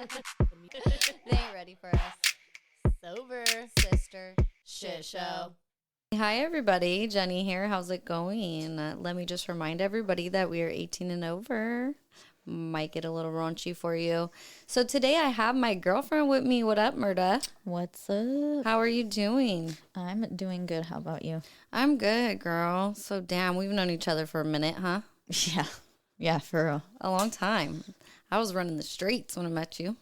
They ain't ready for us. Sober sister shit show. Hi everybody, Jenny here. How's it going? Let me just remind everybody that we are 18 and over. Might get a little raunchy for you. So today I have my girlfriend with me. What up, Murda? What's up? How are you doing? I'm doing good. How about you? I'm good, girl. So damn, we've known each other for a minute, huh? Yeah. Yeah, for real. A long time. I was running the streets when I met you.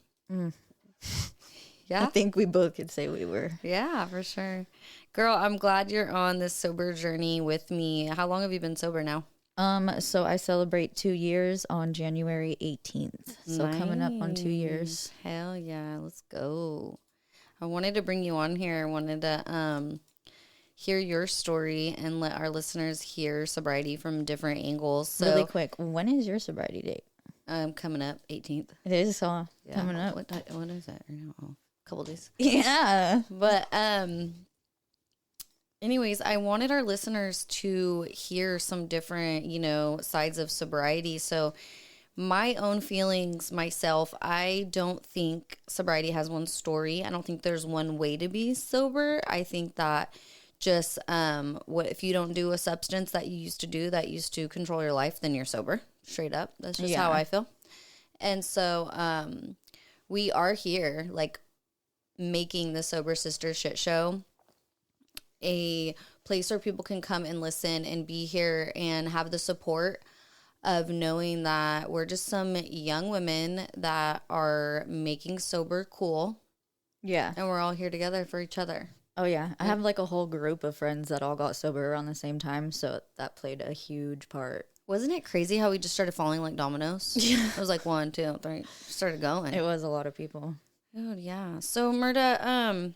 Yeah. I think we both could say we were. Yeah, for sure. Girl, I'm glad you're on this sober journey with me. How long have you been sober now? So I celebrate 2 years on January 18th. So coming up on 2 years. Hell yeah, let's go. I wanted to bring you on here. I wanted to hear your story and let our listeners hear sobriety from different angles. So Really quick, when is your sobriety date? coming up 18th. It is coming up. What is that? A couple days. Yeah. But anyways, I wanted our listeners to hear some different, sides of sobriety. So my own feelings myself, I don't think sobriety has one story. I don't think there's one way to be sober. I think that just what if you don't do a substance that you used to do that used to control your life, then you're sober. Straight up. That's just how I feel. And so we are here like making the Sober Sister Shit Show a place where people can come and listen and be here and have the support of knowing that we're just some young women that are making sober cool. Yeah. And we're all here together for each other. Oh, yeah. I have like a whole group of friends that all got sober around the same time. So that played a huge part. Wasn't it crazy how we just started falling like dominoes? Yeah. It was like 1, 2, 3, started going. It was a lot of people. Oh, yeah. So, Murda,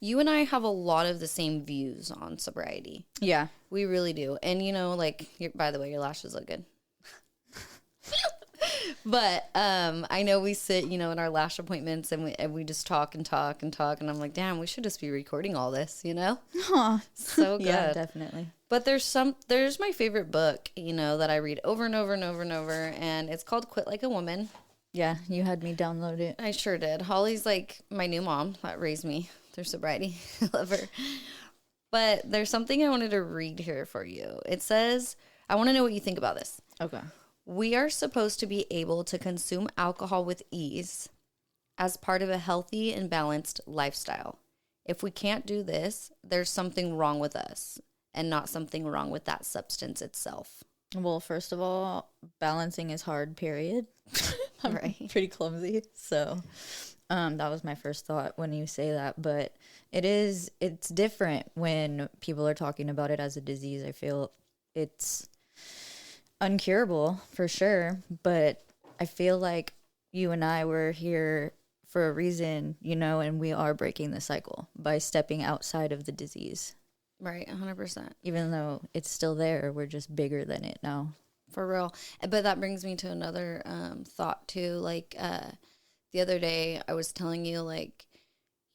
you and I have a lot of the same views on sobriety. Yeah. We really do. And, by the way, your lashes look good. But I know we sit, in our lash appointments and we just talk and talk and talk. And I'm like, damn, we should just be recording all this, Aw. So good. Yeah, definitely. But there's my favorite book, that I read over and over and over and over. And it's called Quit Like a Woman. Yeah, you had me download it. I sure did. Holly's like my new mom that raised me through sobriety. I love her. But there's something I wanted to read here for you. It says, I want to know what you think about this. Okay. We are supposed to be able to consume alcohol with ease as part of a healthy and balanced lifestyle. If we can't do this, there's something wrong with us and not something wrong with that substance itself. Well, first of all, balancing is hard, period. I'm Right. pretty clumsy. So that was my first thought when you say that. But it's different when people are talking about it as a disease. I feel it's uncurable for sure. But I feel like you and I were here for a reason, and we are breaking the cycle by stepping outside of the disease. Right, 100%. Even though it's still there, we're just bigger than it now. For real. But that brings me to another thought too. Like the other day I was telling you, like,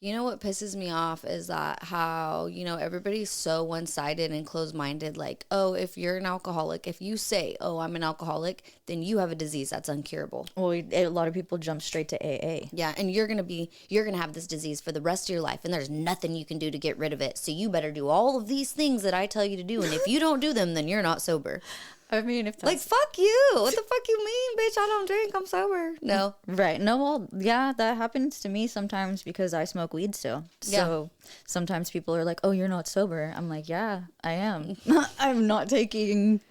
what pisses me off is that how, everybody's so one-sided and closed-minded. Like, oh, if you're an alcoholic, if you say, oh, I'm an alcoholic, then you have a disease that's uncurable. Well, a lot of people jump straight to AA. Yeah, and you're going to have this disease for the rest of your life, and there's nothing you can do to get rid of it. So you better do all of these things that I tell you to do, and if you don't do them, then you're not sober. I mean, if that's... Like, fuck you. What the fuck you mean, bitch? I don't drink. I'm sober. No. Right. No, well, yeah, that happens to me sometimes because I smoke weed still. So sometimes people are like, oh, you're not sober. I'm like, yeah, I am. I'm not taking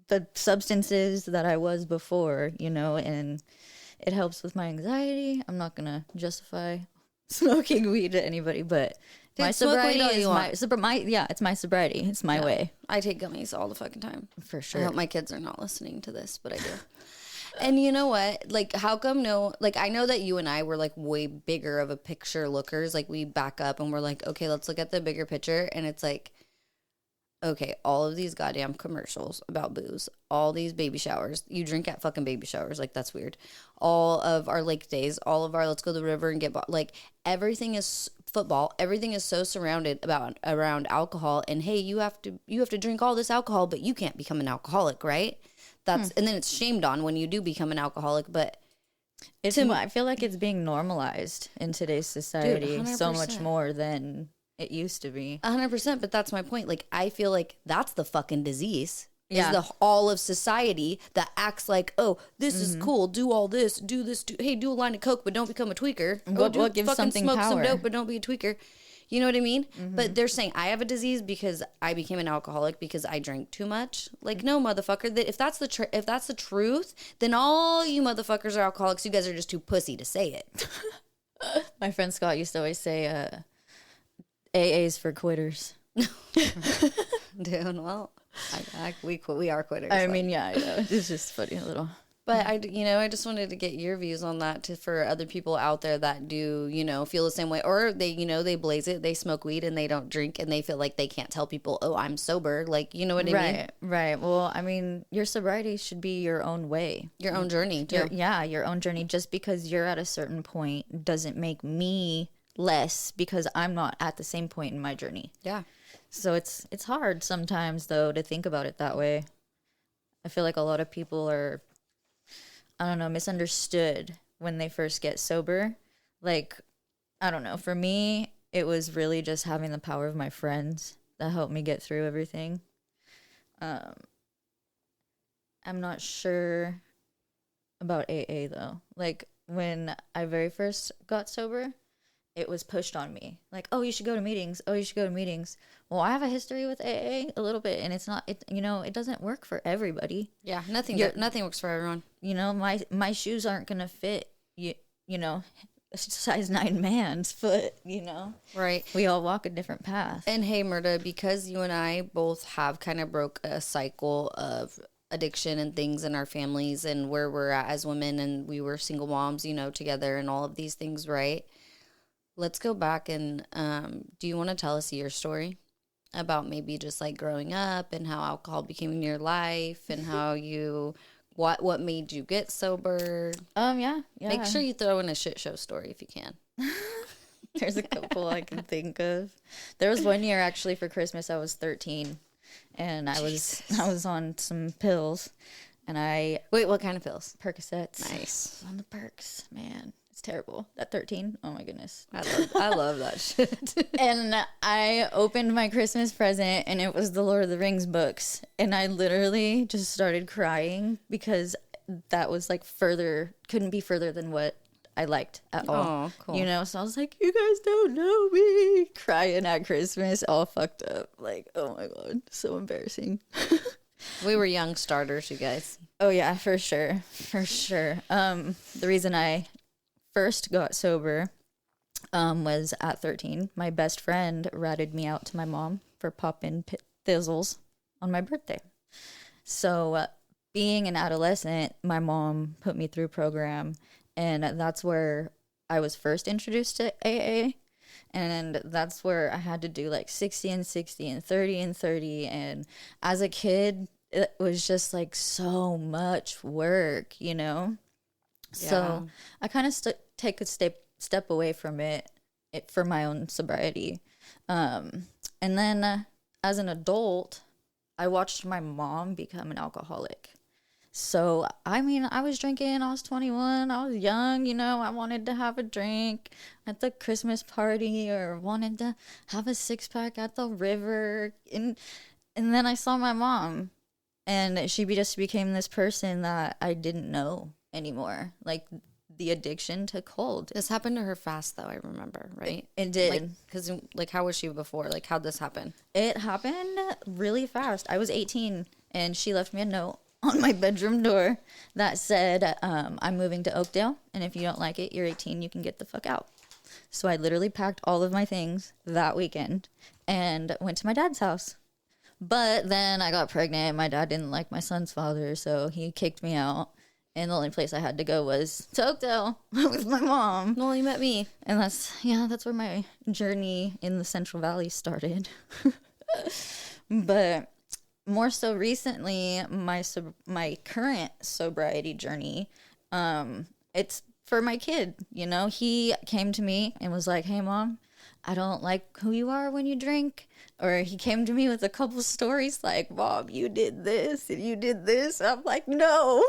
the substances that I was before, and it helps with my anxiety. I'm not going to justify smoking weed to anybody, but... Dude, my sobriety is it's my sobriety. It's my way. I take gummies all the fucking time. For sure. I hope my kids are not listening to this, but I do. And you know what? Like, how come I know that you and I were like way bigger of a picture lookers. Like, we back up and we're like, okay, let's look at the bigger picture. And it's like, okay, all of these goddamn commercials about booze, all these baby showers. You drink at fucking baby showers. Like, that's weird. All of our lake days, all of our let's go to the river and get, like, everything is football. Everything is so surrounded around alcohol. And hey, you have to drink all this alcohol, but you can't become an alcoholic, right? And then it's shamed on when you do become an alcoholic. But I feel like it's being normalized in today's society so much 100%. more than it used to be. 100%, but that's my point. Like, I feel like that's the fucking disease. Yeah. Is the all of society that acts like, oh, this is cool. Do all this. Do this. Hey, do a line of coke, but don't become a tweaker. What gives fucking something smoke some power? dope, but don't be a tweaker. You know what I mean? But they're saying I have a disease because I became an alcoholic because I drank too much. Like, no, motherfucker. That if that's the truth, then all you motherfuckers are alcoholics. You guys are just too pussy to say it. My friend Scott used to always say, AA's for quitters. Dude, well, we are quitters. I mean, yeah, I know. It's just funny a little. But I just wanted to get your views on that for other people out there that do, feel the same way, or they, they blaze it, they smoke weed and they don't drink and they feel like they can't tell people, oh, I'm sober. Like, you know what I mean? Right. Well, I mean, your sobriety should be your own way. Your own journey, too. Your own journey. Just because you're at a certain point doesn't make me less because I'm not at the same point in my journey. Yeah. So it's hard sometimes, though, to think about it that way. I feel like a lot of people are, I don't know, misunderstood when they first get sober. Like, I don't know. For me, it was really just having the power of my friends that helped me get through everything. I'm not sure about AA, though. Like, when I very first got sober, it was pushed on me. Like, oh, you should go to meetings. Oh, you should go to meetings. Well, I have a history with AA a little bit, and it's not, it doesn't work for everybody. Yeah, nothing works for everyone. My shoes aren't going to fit, a size 9 man's foot, Right. We all walk a different path. And hey, Murda, because you and I both have kind of broke a cycle of addiction and things in our families and where we're at as women, and we were single moms, together and all of these things, right? Let's go back and do you want to tell us your story about maybe just like growing up and how alcohol became in your life and how what made you get sober? Yeah. Make sure you throw in a shit show story if you can. There's a couple I can think of. There was one year actually for Christmas I was 13 and I was on some pills and Wait, what kind of pills? Percocets. Nice. On the perks, man. It's terrible. At 13, oh my goodness. I love that shit. And I opened my Christmas present and it was the Lord of the Rings books. And I literally just started crying because that was like couldn't be further than what I liked at all. Oh, cool. So I was like, you guys don't know me. Crying at Christmas, all fucked up. Like, oh my God, so embarrassing. We were young starters, you guys. Oh yeah, for sure. The reason I first got sober was at 13. My best friend ratted me out to my mom for popping thizzles on my birthday. So being an adolescent, my mom put me through program, and that's where I was first introduced to AA. And that's where I had to do like 60 and 60 and 30 and 30. And as a kid, it was just like so much work, So I kind of take a step away from it for my own sobriety. And then as an adult, I watched my mom become an alcoholic. So, I mean, I was drinking, I was 21, I was young, I wanted to have a drink at the Christmas party or wanted to have a 6-pack at the river. And then I saw my mom and she just became this person that I didn't know anymore. Like, the addiction took hold. This happened to her fast, though, I remember, right? It did. Because, how was she before? Like, how'd this happen? It happened really fast. I was 18 and she left me a note on my bedroom door that said, I'm moving to Oakdale, and if you don't like it, you're 18, you can get the fuck out. So I literally packed all of my things that weekend and went to my dad's house. But then I got pregnant. My dad didn't like my son's father, so he kicked me out. And the only place I had to go was to Oakdale with my mom. Well, you met me. And that's where my journey in the Central Valley started. But more so recently, my current sobriety journey, it's for my kid. He came to me and was like, hey, Mom, I don't like who you are when you drink. Or he came to me with a couple stories like, Mom, you did this and you did this. I'm like, no,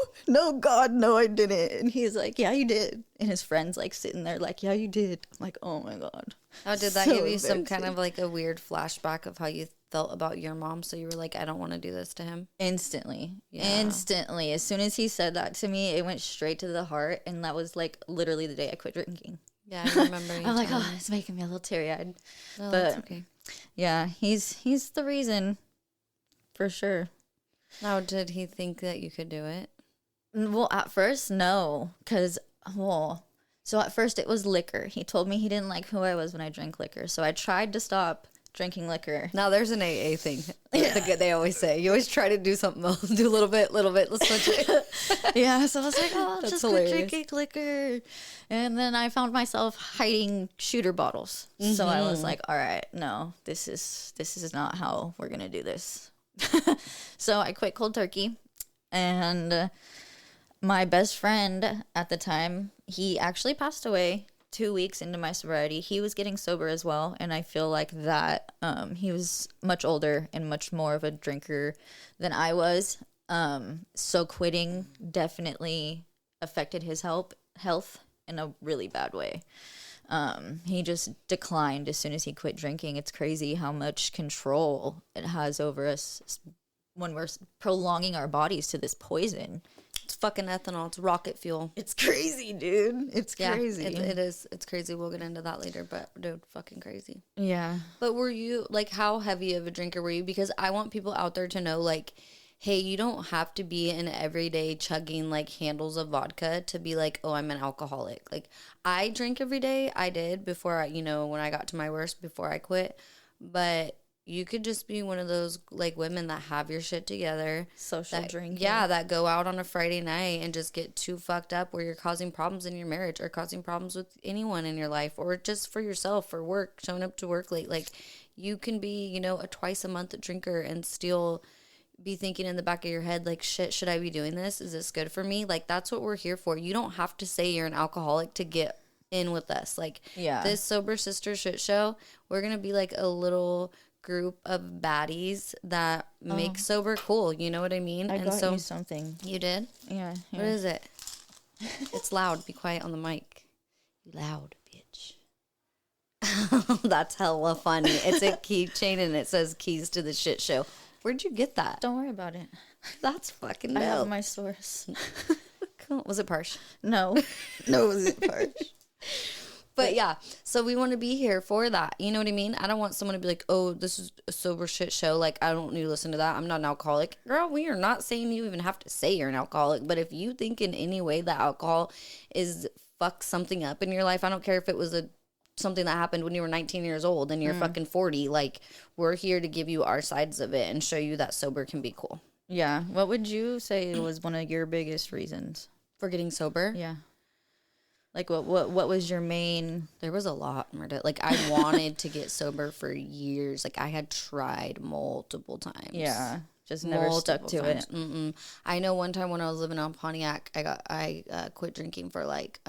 God, no, I didn't. And he's like, yeah, you did. And his friend's like sitting there like, yeah, you did. I'm like, oh my God. Oh, did that give you some kind of like a weird flashback of how you felt about your mom? So you were like, I don't want to do this to him. Instantly. Yeah. Instantly. As soon as he said that to me, it went straight to the heart. And that was like literally the day I quit drinking. Yeah, I remember. I'm like, oh, it's making me a little teary-eyed. No, but that's okay. yeah, he's the reason for sure. Now, did he think that you could do it? Well, at first, no, because so at first it was liquor. He told me he didn't like who I was when I drank liquor, so I tried to stop drinking liquor. Now, there's an AA thing. Yeah. They always say. You always try to do something else. Do a little bit, let's switch it. Yeah, so I was like, oh, That's just hilarious. quit drinking liquor. And then I found myself hiding shooter bottles. So I was like, all right, no, this is not how we're going to do this. So I quit cold turkey. And my best friend at the time, he actually passed away 2 weeks into my sobriety. He was getting sober as well, and I feel like that he was much older and much more of a drinker than I was. So quitting definitely affected his health in a really bad way. He just declined as soon as he quit drinking. It's crazy how much control it has over us when we're prolonging our bodies to this poison. It's fucking ethanol. It's rocket fuel. It's crazy, dude. It's crazy. It is. It's crazy. We'll get into that later, but dude, fucking crazy. Yeah. But were you, like, how heavy of a drinker were you? Because I want people out there to know, like, hey, you don't have to be an everyday chugging, like, handles of vodka to be like, oh, I'm an alcoholic. Like, I drink every day. I did before I, when I got to my worst, before I quit. But you could just be one of those, like, women that have your shit together. Social drinking. Yeah, that go out on a Friday night and just get too fucked up where you're causing problems in your marriage or causing problems with anyone in your life or just for yourself, for work, showing up to work late. Like, you can be, a twice a month drinker and still be thinking in the back of your head, like, shit, should I be doing this? Is this good for me? Like, that's what we're here for. You don't have to say you're an alcoholic to get in with us. Like, this Sober Sister Shit Show, we're going to be like a little group of baddies that make sober cool. You know what I mean? I got you something. You did? Yeah. What is it? It's loud. Be quiet on the mic. You loud, bitch. That's hella funny. It's a keychain and it says keys to the shit show. Where'd you get that? Don't worry about it. That's fucking dope. I have my source. Cool. Was it Parsh? No. No, it wasn't Parsh. But yeah, so we want to be here for that. You know what I mean? I don't want someone to be like, oh, this is a sober shit show. Like, I don't need to listen to that. I'm not an alcoholic. Girl, we are not saying you even have to say you're an alcoholic. But if you think in any way that alcohol is fuck something up in your life, I don't care if it was something that happened when you were 19 years old and you're fucking 40. Like, we're here to give you our sides of it and show you that sober can be cool. Yeah. What would you say was one of your biggest reasons for getting sober? Yeah. Like, what was your main... There was a lot, Murda. Like, I wanted to get sober for years. Like, I had tried multiple times. Yeah. Just never stuck to it. I know one time when I was living on Pontiac, I quit drinking for, like,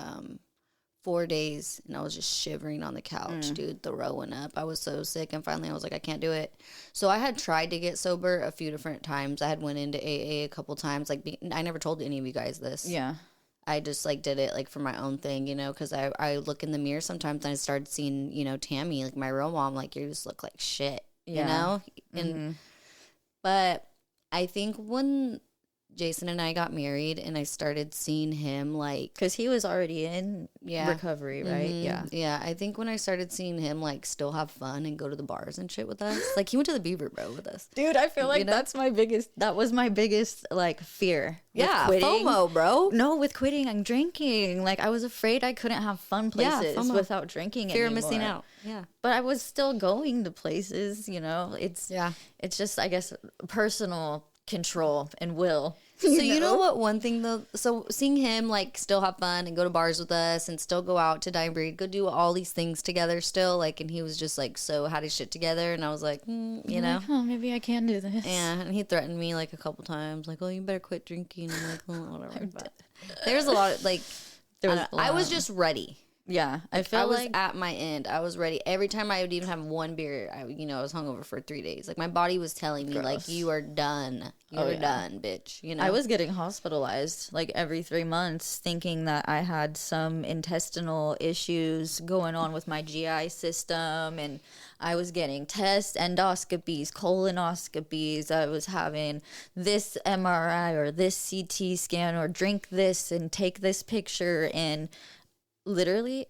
4 days. And I was just shivering on the couch, dude, throwing up. I was so sick. And finally, I was like, I can't do it. So I had tried to get sober a few different times. I had went into AA a couple times. Like, I never told any of you guys this. Yeah. I just, like, did it, like, for my own thing, because I look in the mirror sometimes and I started seeing, Tammy, like, my real mom, like, you just look like shit, you know? And, but I think when Jason and I got married and I started seeing him, like... Because he was already in recovery, right? Yeah. Yeah, I think when I started seeing him, like, still have fun and go to the bars and shit with us. Like, he went to the Beaver, bro, with us. Dude, I feel like that was my biggest, like, fear. Yeah, FOMO, bro. No, with quitting and drinking. Like, I was afraid I couldn't have fun places without drinking fear anymore. of missing out. Yeah. But I was still going to places, It's just, I guess, personal control and will. So you know what, one thing though, so seeing him, like, still have fun and go to bars with us and still go out to Dine Breed, go do all these things together still, like, and he was just, like, so had his shit together, and I was like, you know, oh, maybe I can do this. Yeah, and he threatened me, like, a couple times, like, oh, you better quit drinking. I'm like, oh, whatever. But there's a lot of, like, I was just ready. Yeah, I I feel was like at my end. I was ready. Every time I would even have one beer, I was hungover for 3 days. Like my body was telling me, like, Gross. you are done. You're done, bitch. You know. I was getting hospitalized like every 3 months, thinking that I had some intestinal issues going on with my GI system, and I was getting tests, endoscopies, colonoscopies. I was having this MRI or this CT scan or drink this and take this picture, and literally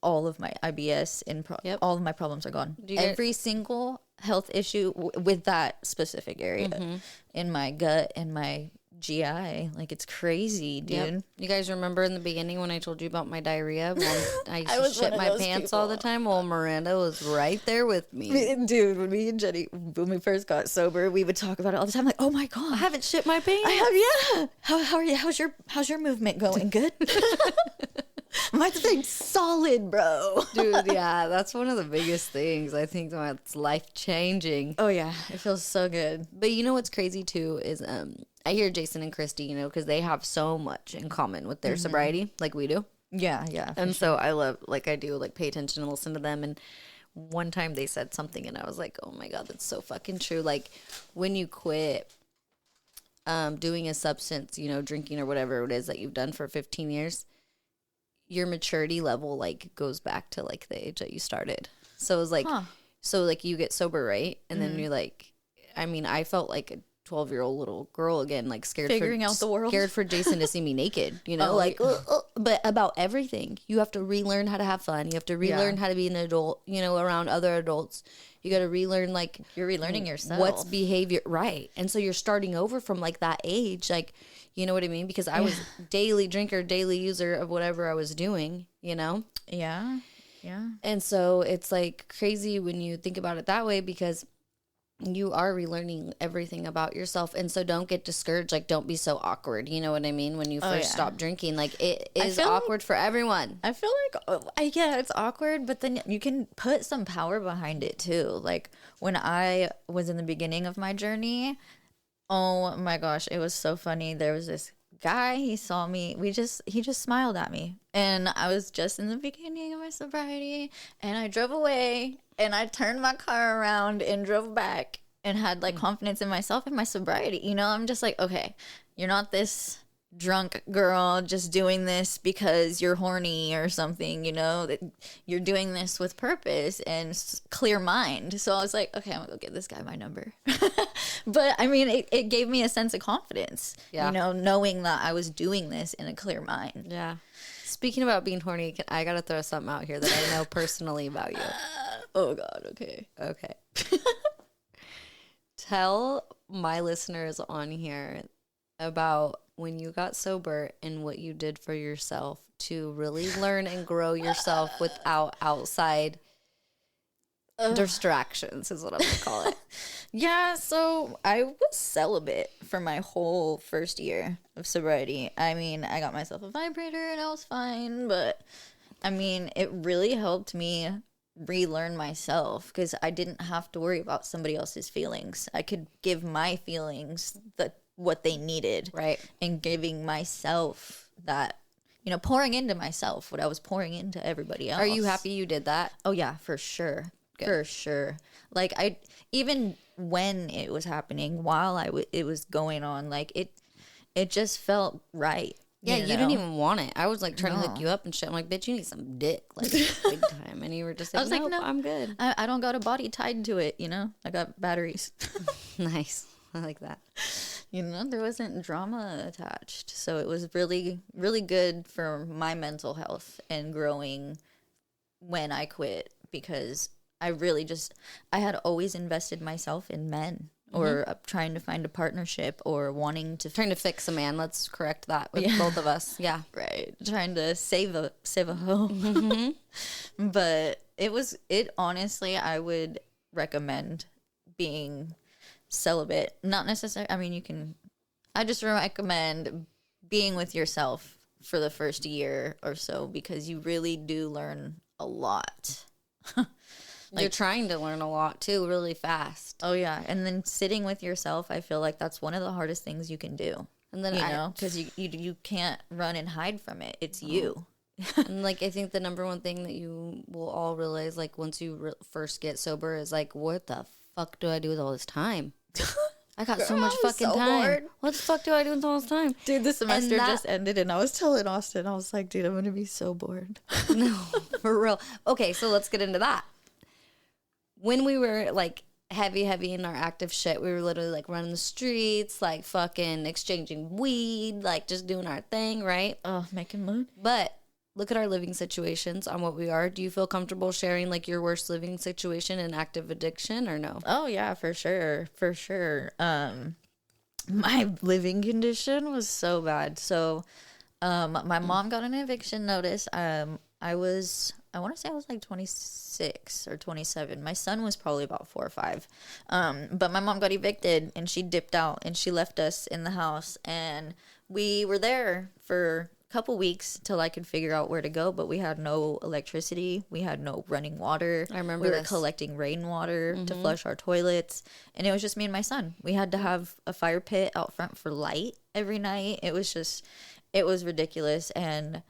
all of my IBS and Yep. all of my problems are gone. you get- Every single health issue with that specific area in my gut and my GI, like it's crazy, dude. Yep. You guys remember in the beginning when I told you about my diarrhea? Well, I used I to was one shit of my those pants all the people. time. Well, Miranda was right there with me. Dude, when me and Jenny, when we first got sober, we would talk about it all the time. Like, oh my god, I haven't shit my pants. I have, yeah. How are you? How's your movement going? Good. My thing's solid, bro. Dude, yeah, that's one of the biggest things. I think that's life changing. Oh yeah, it feels so good. But you know what's crazy too is I hear Jason and Christy, because they have so much in common with their sobriety, like we do. Yeah, yeah. And so I love, like I do, like pay attention and listen to them. And one time they said something, and I was like, oh my god, that's so fucking true. Like when you quit doing a substance, drinking or whatever it is that you've done for 15 years, your maturity level like goes back to like the age that you started. So it was like, so like you get sober, right? And then you're like, I mean, I felt like a 12-year-old little girl again, like scared Figuring out the world. scared for Jason to see me naked, Oh, like, but about everything. You have to relearn how to have fun. You have to relearn how to be an adult, around other adults. You got to relearn, like, You're relearning yourself. what's behavior, right? And so you're starting over from like that age, like, you know what I mean? Because I was daily drinker, daily user of whatever I was doing, Yeah. Yeah. And so it's like crazy when you think about it that way, because you are relearning everything about yourself. And so don't get discouraged. Like, don't be so awkward. You know what I mean? When you first stop drinking, like it is awkward for everyone. I feel like, yeah, it's awkward, but then you can put some power behind it too. Like when I was in the beginning of my journey, oh my gosh, it was so funny. There was this guy, he saw me, he just smiled at me. And I was just in the beginning of my sobriety, and I drove away, and I turned my car around and drove back and had like confidence in myself and my sobriety. I'm just like, okay, you're not this drunk girl just doing this because you're horny or something, that you're doing this with purpose and clear mind. So I was like, okay, I'm gonna go get this guy my number. But I mean, it gave me a sense of confidence, knowing that I was doing this in a clear mind. Yeah. Speaking about being horny, I gotta throw something out here that I know personally about you. Oh God. Okay. Okay. Tell my listeners on here about when you got sober and what you did for yourself to really learn and grow yourself without outside distractions, is what I'm gonna call it. Yeah, so I was celibate for my whole first year of sobriety. I mean, I got myself a vibrator and I was fine, but I mean, it really helped me relearn myself because I didn't have to worry about somebody else's feelings. I could give my feelings what they needed. Right. And giving myself that, pouring into myself what I was pouring into everybody else. Are you happy you did that? Oh yeah, for sure. Good. For sure. Like even when it was happening, while it was going on, like it just felt right. Yeah, you didn't even want it. I was like trying to hook you up and shit. I'm like, bitch, you need some dick, like big time. And you were just like, I was like, nope, no, I'm good. I don't got a body tied to it, I got batteries. Nice. I like that. There wasn't drama attached. So it was really, really good for my mental health and growing when I quit, because I really I had always invested myself in men or trying to find a partnership or Trying to fix a man. Let's correct that with both of us. Yeah. Right. Trying to save a hoe. But it honestly, I would recommend being celibate. Not necessarily, I mean, I just recommend being with yourself for the first year or so, because you really do learn a lot. You're trying to learn a lot too, really fast. Oh yeah, and then sitting with yourself, I feel like that's one of the hardest things you can do. And then because you can't run and hide from it. It's you. And like, I think the number one thing that you will all realize, like, once you first get sober, is like, what the fuck do I do with all this time? I got so Girl, much I was fucking so time. bored. What the fuck do I do with all this time? Dude, the semester that- just ended, and I was telling Austin, I was like, dude, I'm gonna be so bored. No, for real. Okay, so let's get into that. When we were like heavy in our active shit, we were literally like running the streets, like fucking exchanging weed, like just doing our thing, right? Oh, making mood. But look at our living situations on what we are. Do you feel comfortable sharing like your worst living situation and active addiction, or no? Oh yeah, for sure, for sure. My living condition was so bad. So, my mom got an eviction notice. I want to say I was like 26 or 27. My son was probably about 4 or 5. But my mom got evicted and she dipped out and she left us in the house, and we were there for couple weeks till I could figure out where to go, but we had no electricity, we had no running water. I remember we were this. collecting rainwater to flush our toilets, and it was just me and my son. We had to have a fire pit out front for light every night. It was ridiculous, and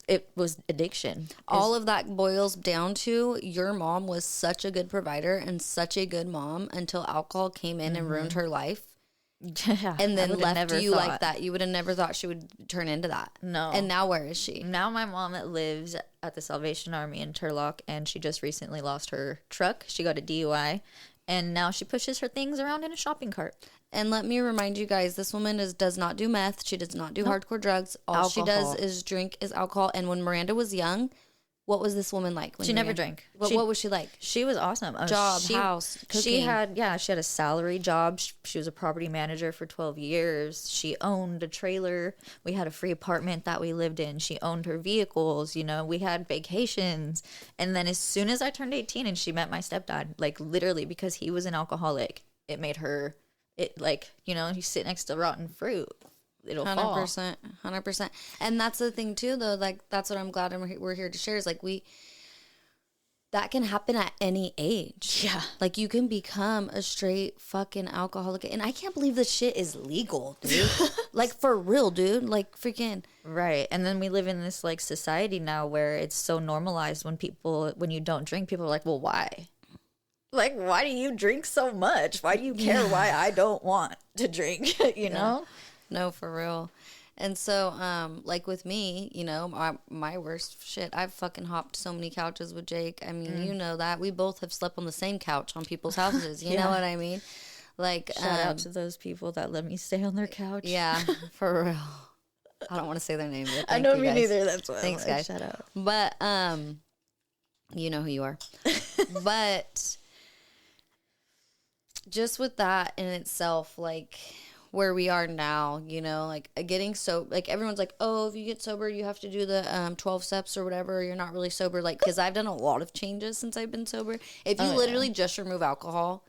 it was addiction. All of that boils down to your mom was such a good provider and such a good mom until alcohol came in and ruined her life. Yeah, And then I would've left never you thought. like that. You would have never thought she would turn into that. No. And now where is she? Now my mom lives at the Salvation Army in Turlock, and she just recently lost her truck. She got a DUI, and now she pushes her things around in a shopping cart. And let me remind you guys, this woman does not do meth. She does not do hardcore drugs. All she does Alcohol. is drink is alcohol. And when Miranda was young, what was this woman like? When She you were never young? drank. What was she like? She was awesome. Job, she, house, She cooking. had a salary job. She was a property manager for 12 years. She owned a trailer. We had a free apartment that we lived in. She owned her vehicles. You know, we had vacations. And then as soon as I turned 18 and she met my stepdad, like literally because he was an alcoholic, it made her, you sit next to rotten fruit. It'll fall. 100%. And that's the thing too, though. Like, that's what I'm glad we're here to share is like that can happen at any age. Yeah. Like, you can become a straight fucking alcoholic. And I can't believe this shit is legal, dude. Like, for real, dude. Like, freaking. Right. And then we live in this like society now where it's so normalized when you don't drink, people are like, well, why? Like, why do you drink so much? Why do you care why I don't want to drink? you know? No, for real. And so, like with me, my worst shit, I've fucking hopped so many couches with Jake. I mean, you know that. We both have slept on the same couch on people's houses. You know what I mean? Like, Shout out to those people that let me stay on their couch. yeah, for real. I don't want to say their name, but I know me guys. neither. That's why. Thanks, I'm like, guys. Shout out. But, you know who you are. But just with that in itself, like where we are now, like getting like everyone's like, oh, if you get sober, you have to do the 12 steps or whatever. You're not really sober. Like, because I've done a lot of changes since I've been sober. If you literally just remove alcohol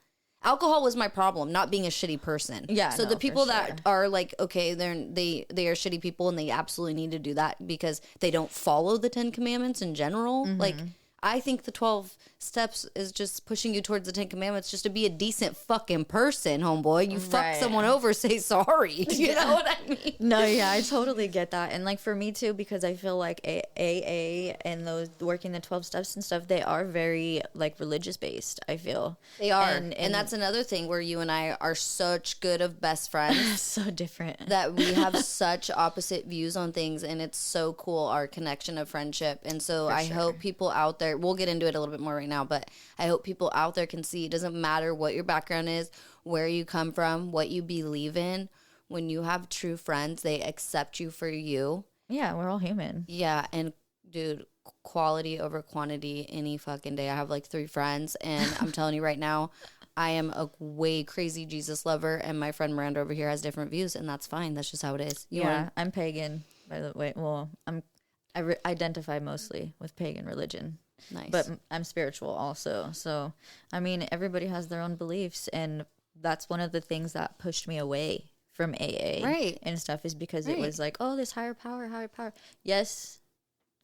was my problem, not being a shitty person. Yeah. So no, the people for that sure. are like, okay, they are shitty people and they absolutely need to do that because they don't follow the 10 Commandments in general. Like, I think the 12 steps is just pushing you towards the 10 Commandments just to be a decent fucking person, homeboy. You fuck Right. someone over, say sorry. You know what I mean? No, yeah, I totally get that. And like for me too, because I feel like AA and those working the 12 steps and stuff, they are very like religious based, I feel. They are. And And that's another thing where you and I are such good of best friends so different. that we have such opposite views on things, and it's so cool, our connection of friendship. And so I hope people out there, we'll get into it a little bit more right now, but I hope people out there can see it doesn't matter what your background is, where you come from, what you believe in. When you have true friends, they accept you for you. Yeah, we're all human. Yeah, and dude, quality over quantity any fucking day. I have like 3 friends, and I'm telling you right now, I am a way crazy Jesus lover, and my friend Miranda over here has different views, and that's fine. That's just how it is. I'm pagan, by the way. Well, I identify mostly with pagan religion. Nice. But I'm spiritual also. So, I mean, everybody has their own beliefs. And that's one of the things that pushed me away from AA Right. and stuff is because it Right. was like, oh, this higher power, higher power. Yes,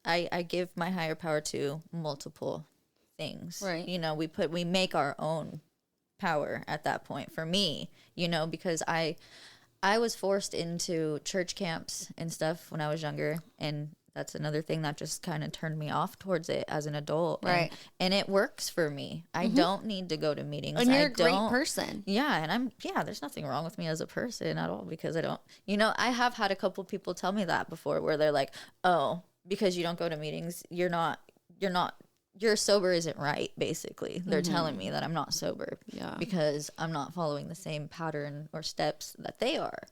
I give my higher power to multiple things. Right. You know, we make our own power at that point for me, because I was forced into church camps and stuff when I was younger, and that's another thing that just kind of turned me off towards it as an adult. Right. And it works for me. I don't need to go to meetings. And you're I a great don't- person. Yeah, and there's nothing wrong with me as a person at all because I don't, I have had a couple people tell me that before where they're like, oh, because you don't go to meetings, your sober isn't right, basically. They're telling me that I'm not sober because I'm not following the same pattern or steps that they are.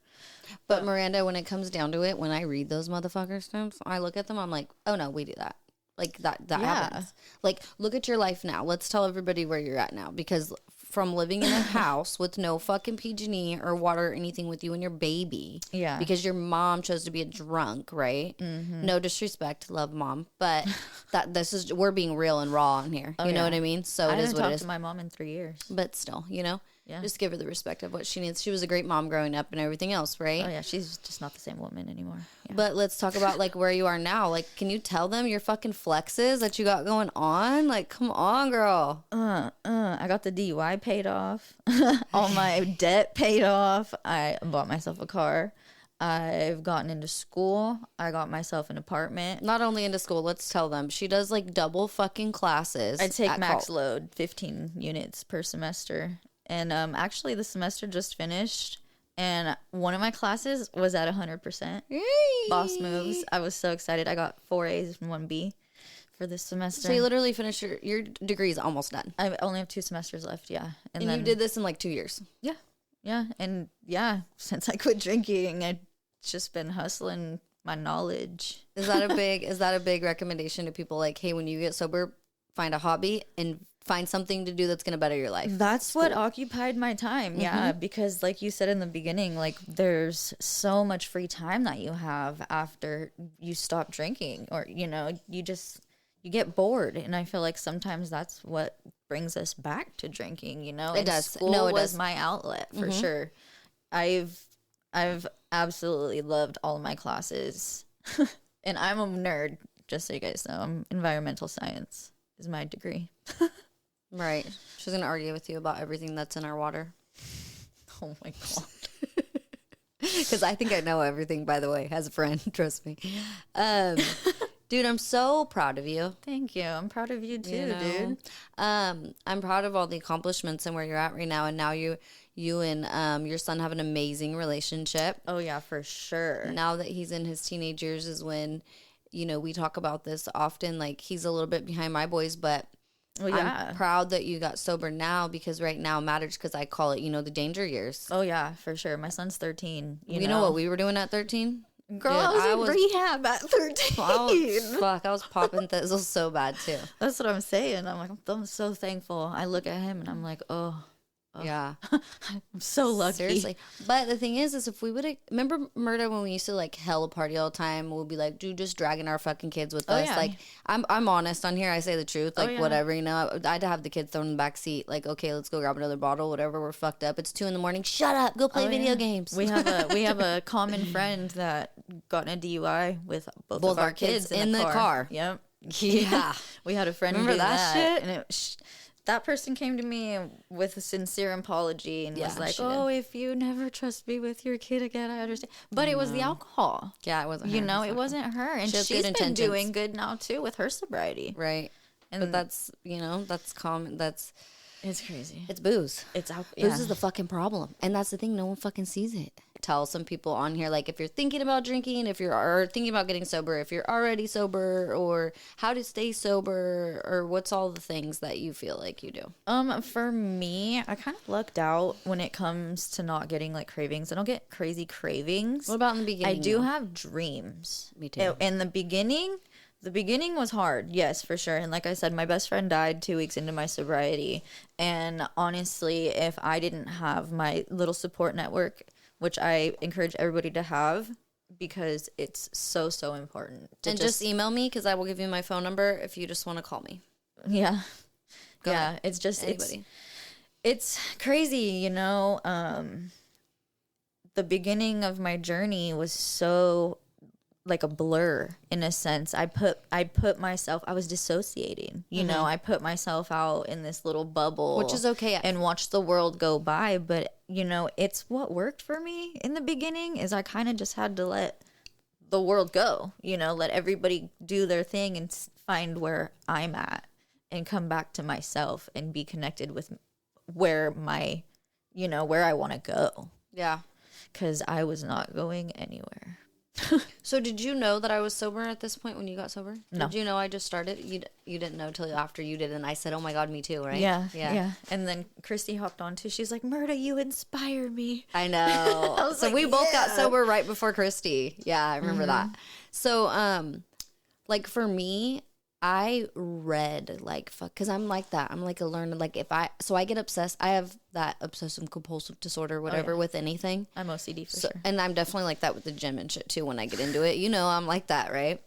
But Miranda, when it comes down to it, when I read those motherfucker steps, I look at them, I'm like, oh no, we do that. Like that happens. Like, look at your life now. Let's tell everybody where you're at now. Because from living in a house with no fucking PG&E or water or anything with you and your baby. Yeah. Because your mom chose to be a drunk, right? Mm-hmm. No disrespect, love mom. But we're being real and raw in here. You know what I mean? So I it is haven't what it talked is. to my mom in 3 years. But still, Yeah. just give her the respect of what she needs. She was a great mom growing up and everything else, right? Oh yeah, she's just not the same woman anymore. Yeah. But let's talk about like where you are now. Like, can you tell them your fucking flexes that you got going on? Like, come on, girl. I got the DUI paid off. All my debt paid off. I bought myself a car. I've gotten into school. I got myself an apartment. Not only into school, let's tell them. She does like double fucking classes. I take max load, 15 units per semester. And actually the semester just finished and one of my classes was at 100%. Yay. Boss moves. I was so excited. I got 4 A's and 1 B for this semester. So you literally finished your degree is almost done. I only have 2 semesters left, yeah. And then, you did this in like 2 years. Yeah. Yeah. And yeah, since I quit drinking, I've just been hustling my knowledge. Is that a big recommendation to people? Like, hey, when you get sober, find a hobby and find something to do that's going to better your life. That's what occupied my time. Yeah. Because like you said in the beginning, like there's so much free time that you have after you stop drinking or, you get bored. And I feel like sometimes that's what brings us back to drinking, It does. School No, it was does. my outlet for sure. I've absolutely loved all of my classes and I'm a nerd, just so you guys know. I'm environmental science is my degree. Right. She's going to argue with you about everything that's in our water. Oh my God. Because I think I know everything, by the way, as a friend. Trust me. Dude, I'm so proud of you. Thank you. I'm proud of you too, dude. I'm proud of all the accomplishments and where you're at right now. And now you and your son have an amazing relationship. Oh, yeah, for sure. Now that he's in his teenage years is when, we talk about this often. Like, he's a little bit behind my boys, but Oh, yeah. I'm proud that you got sober now because right now matters because I call it, the danger years. Oh, yeah, for sure. My son's 13. You know what we were doing at 13? Girl, Dude, I was in rehab at 13. I was popping thizzles so bad too. That's what I'm saying. I'm like, I'm so thankful. I look at him and I'm like, oh. Yeah. I'm so lucky. Seriously. But the thing is if we would remember Murda when we used to like hella party all the time, we'll be like, dude, just dragging our fucking kids with us. Yeah. Like, I'm honest on here. I say the truth. Like, yeah. whatever, I'd have the kids thrown in the back seat. Like, okay, let's go grab another bottle, whatever. We're fucked up. It's 2 a.m. Shut up. Go play video games. We have a common friend that got in a DUI with both of our kids in the car. Yep. Yeah. We had a friend Remember do that shit? And that person came to me with a sincere apology and was like, "Oh, if you never trust me with your kid again, I understand." But it was the alcohol. Yeah, it wasn't her. It wasn't her, and She has she's good been intentions. doing good now too with her sobriety. Right. And But that's, that's common. it's crazy. It's booze. It's alcohol. Booze is the fucking problem. And that's the thing. No one fucking sees it. Tell some people on here, like, if you're thinking about drinking, if you're thinking about getting sober, if you're already sober, or how to stay sober, or what's all the things that you feel like you do. For me, I kind of lucked out when it comes to not getting like cravings. I don't get crazy cravings. What about in the beginning? I do have dreams. Me too. In the beginning was hard, yes, for sure. And like I said, my best friend died 2 weeks into my sobriety. And honestly, if I didn't have my little support network, which I encourage everybody to have, because it's so, so important. And just email me, because I will give you my phone number if you just want to call me. Yeah. Go yeah, ahead. it's just, Anybody. it's crazy, the beginning of my journey was so like a blur in a sense. I put myself, I was dissociating, I put myself out in this little bubble, Which is okay. and watched the world go by. But it's what worked for me in the beginning is I kind of just had to let the world go, you know, let everybody do their thing and find where I'm at and come back to myself and be connected with where my, you know, where I want to go. Yeah. Because I was not going anywhere. So did you know that I was sober at this point when you got sober? No. Did you know I just started? You didn't know till after you did, and I said, "Oh my God, me too," right? Yeah. And then Christy hopped on too. She's like, "Murda, you inspire me." I know. I was So like, we both got yeah. sober right before Christy. Yeah, I remember that. So, like for me, I read like fuck because I'm like that. I'm like a learner. Like I get obsessed. I have that obsessive compulsive disorder, whatever, with anything. I'm OCD for So, sure. and I'm definitely like that with the gym and shit too. When I get into it, you know, I'm like that, right?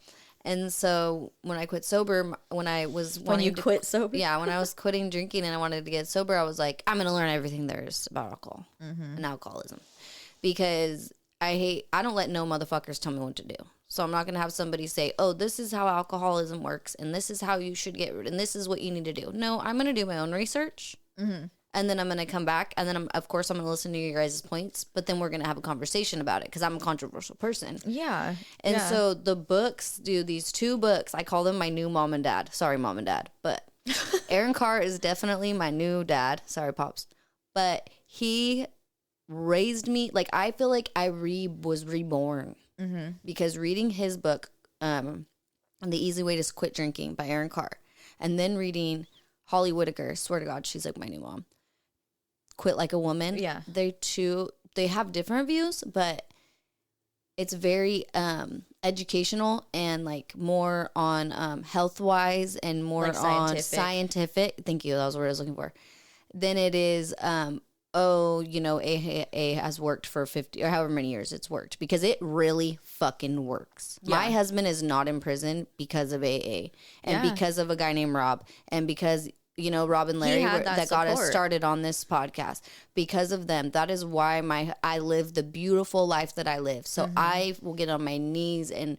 And so when I quit sober, when I was When you quit sober? yeah, when I was quitting drinking and I wanted to get sober, I was like, I'm gonna learn everything there is about alcohol and alcoholism, because I don't let no motherfuckers tell me what to do. So I'm not gonna have somebody say, oh, this is how alcoholism works, and this is how you should get rid, and this is what you need to do. No, I'm gonna do my own research. And then I'm going to come back, and then of course I'm going to listen to your guys' points, but then we're going to have a conversation about it because I'm a controversial person. Yeah. And so the books, these 2 books, I call them my new mom and dad. Sorry, mom and dad. But Aaron Carr is definitely my new dad. Sorry, Pops. But he raised me, like I feel like I was reborn because reading his book, The Easy Way to Quit Drinking by Aaron Carr, and then reading Holly Whitaker, swear to God, she's like my new mom, Quit Like a Woman. Yeah. They have different views, but it's very educational and like more on health wise and more Like on scientific. Thank you. That was what I was looking for. Then it is, A has worked for 50 or however many years it's worked, because it really fucking works. Yeah. My husband is not in prison because of AA and because of a guy named Rob, and because Rob and Larry that got us started on this podcast. Because of them, that is why I live the beautiful life that I live. So I will get on my knees and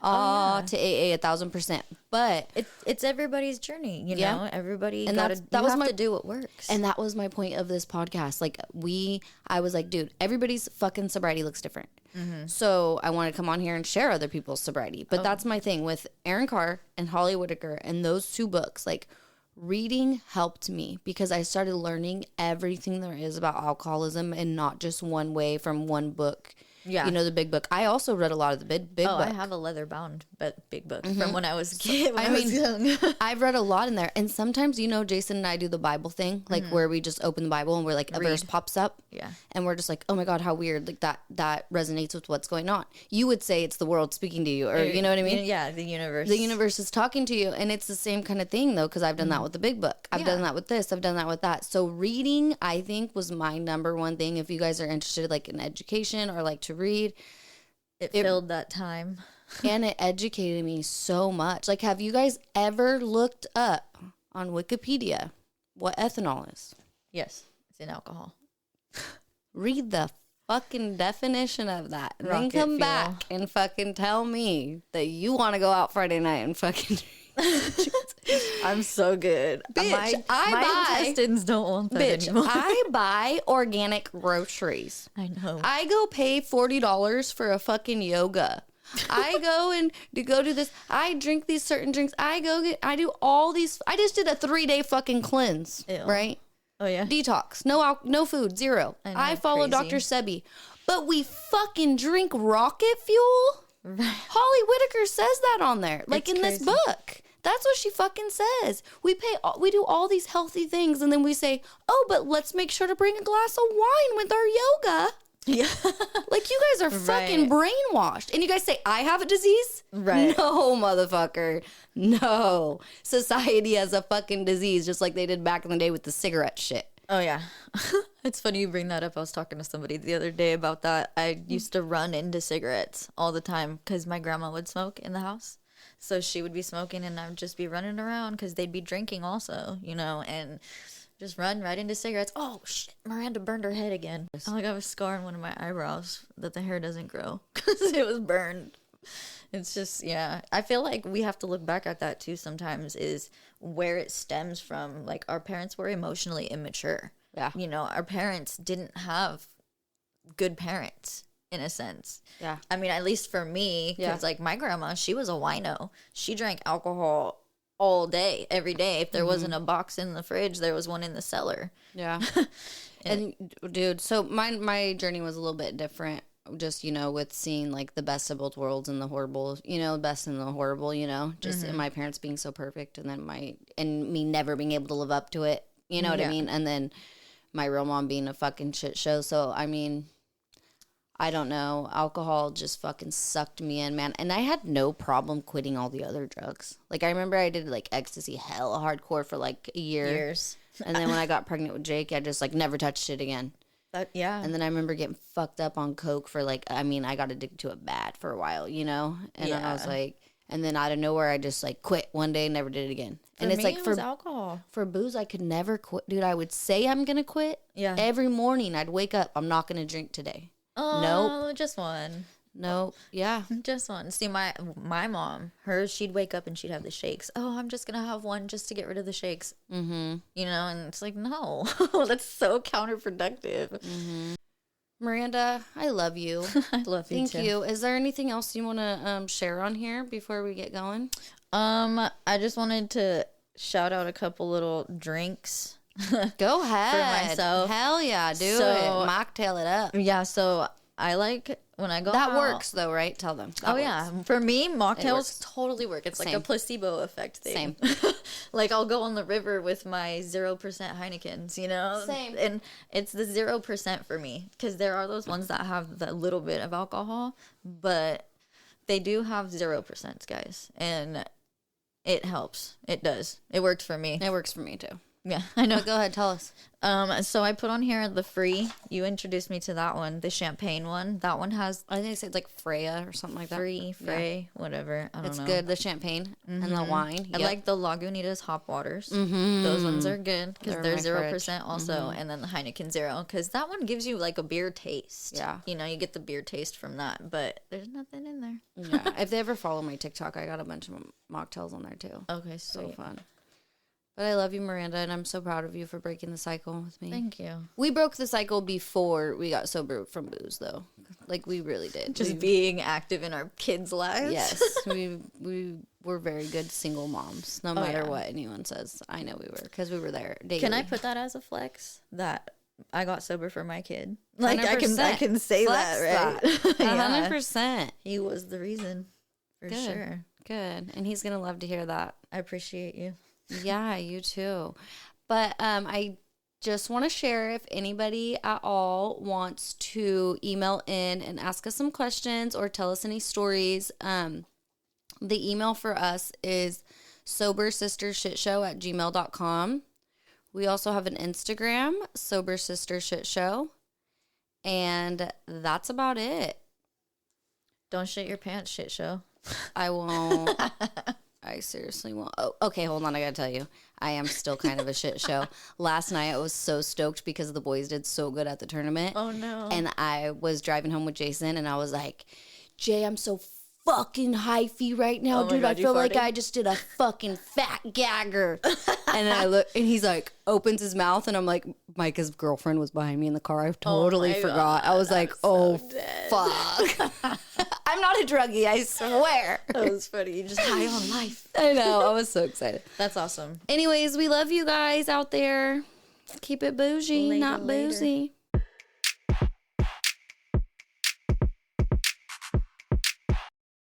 to AA 1,000%. But it's everybody's journey, you know. Everybody and have to do what works. And that was my point of this podcast. Like I was like, dude, everybody's fucking sobriety looks different. So I want to come on here and share other people's sobriety. But that's my thing with Aaron Carr and Holly Whitaker and those 2 books. Like, reading helped me because I started learning everything there is about alcoholism, and not just one way from one book. Yeah. The big book. I also read a lot of the big book. I have a leather bound but big book from when I was a kid. I was young. I've read a lot in there. And sometimes, Jason and I do the Bible thing, like where we just open the Bible and we're like, a verse pops up. Yeah. And we're just like, oh my God, how weird. Like that resonates with what's going on. You would say it's the world speaking to you, or you know what I mean? Yeah, the universe. The universe is talking to you. And it's the same kind of thing though, because I've done that with the big book. I've done that with this. I've done that with that. So reading, I think, was my number one thing. If you guys are interested like in education or like to read, it filled that time. And it educated me so much. Like, have you guys ever looked up on Wikipedia what ethanol is? Yes, it's in alcohol. Read the fucking definition of that. And then Rocket come fuel. back and fucking tell me that you want to go out Friday night and fucking I'm so good. Bitch, my intestines don't want that anymore. I buy organic groceries. I know. I go pay $40 for a fucking yoga. I go to this. I drink these certain drinks. I do all these. I just did a 3-day fucking cleanse. Ew. Right? Oh yeah. Detox. No food. 0. I know, I follow crazy. Dr. Sebi. But we fucking drink rocket fuel? Holly Whitaker says that on there. Like It's in this crazy. book. That's what she fucking says. We do all these healthy things, and then we say, oh, but let's make sure to bring a glass of wine with our yoga. Yeah. Like, you guys are fucking brainwashed. And you guys say, I have a disease? Right. No, motherfucker. No. Society has a fucking disease, just like they did back in the day with the cigarette shit. Oh yeah. It's funny you bring that up. I was talking to somebody the other day about that. I used to run into cigarettes all the time because my grandma would smoke in the house. So she would be smoking and I would just be running around because they'd be drinking also, and just run right into cigarettes. Oh, shit, Miranda burned her head again. Oh, I got a scar on one of my eyebrows that the hair doesn't grow because it was burned. It's just, yeah. I feel like we have to look back at that too sometimes, is where it stems from. Like, our parents were emotionally immature. Yeah. Our parents didn't have good parents. in a sense. Yeah. I mean, at least for me, because like my grandma, she was a wino. She drank alcohol all day, every day. If there wasn't a box in the fridge, there was one in the cellar. Yeah. And dude, so my journey was a little bit different. Just, with seeing like the best of both worlds and the horrible, the best and the horrible, just my parents being so perfect, and then me never being able to live up to it. You know what I mean? And then my real mom being a fucking shit show. So, I mean, I don't know. Alcohol just fucking sucked me in, man. And I had no problem quitting all the other drugs. Like, I remember I did like ecstasy hella hardcore for like a year. Years. And then when I got pregnant with Jake, I just like never touched it again. Yeah. And then I remember getting fucked up on coke for like, I mean, I got addicted to it bad for a while, And then I was like, and then out of nowhere, I just like quit one day and never did it again. For and it's me, like it for was alcohol. For booze, I could never quit. Dude, I would say I'm going to quit. Yeah. Every morning I'd wake up, I'm not going to drink today. Oh, Nope. just one. Nope. Yeah. Just one. See, my mom, she'd wake up and she'd have the shakes. Oh, I'm just gonna have one just to get rid of the shakes. Mm-hmm. And it's like, no, that's so counterproductive. Mm-hmm. Miranda, I love you. I love you too. Thank you. Is there anything else you want to share on here before we get going? I just wanted to shout out a couple little drinks. Go ahead. For myself. Hell yeah, do it. Mocktail it up. Yeah, so I like when I go That out, works though, right? Tell them. That works. Yeah. For me, mocktails works. totally work. It's like Same. a placebo effect thing. Same. Like I'll go on the river with my 0% Heinekens, Same. And it's the 0% for me, because there are those ones that have that little bit of alcohol, but they do have 0%, guys. And it helps. It does. It worked for me. It works for me too. Yeah, I know. But go ahead, tell us. So I put on here the free. You introduced me to that one, the champagne one. That one has I think it's like Freya or something like that. Frey, whatever. I don't know. It's good. The champagne and the wine. I like the Lagunitas hop waters. Those ones are good because they're my 0% also, and then the Heineken 0, because that one gives you like a beer taste. Yeah. You get the beer taste from that, but there's nothing in there. Yeah. If they ever follow my TikTok, I got a bunch of mocktails on there too. Okay, So sweet. fun. But I love you, Miranda, and I'm so proud of you for breaking the cycle with me. Thank you. We broke the cycle before we got sober from booze, though. Like, we really did. Just being active in our kids' lives. Yes. we were very good single moms, no matter what anyone says. I know we were, because we were there daily. Can I put that as a flex? That I got sober for my kid. Like, I 100%. can say Flex that, right? that. 100%. He was the reason, for Good. sure. Good. And he's going to love to hear that. I appreciate you. Yeah, you too. But I just want to share, if anybody at all wants to email in and ask us some questions or tell us any stories, the email for us is sobersistershowshow@gmail.com. We also have an Instagram, sobersistershowshow, and that's about it. Don't shit your pants, shit show. I won't. I seriously won't. Oh, okay, hold on. I gotta tell you, I am still kind of a shit show. Last night I was so stoked because the boys did so good at the tournament. Oh no! And I was driving home with Jason, and I was like, "Jay, I'm so fucking hyphy right now, Oh my dude. God, I you feel like farted? I just did a fucking fat gagger." And then I look, and he's like, opens his mouth, and I'm like, Micah's girlfriend was behind me in the car. I totally my forgot. God, I was like, I'm oh so dead. fuck. I'm not a druggie, I swear. That was funny. You just high on life. I know. I was so excited. That's awesome. Anyways, we love you guys out there. Keep it bougie, Later, not later. boozy.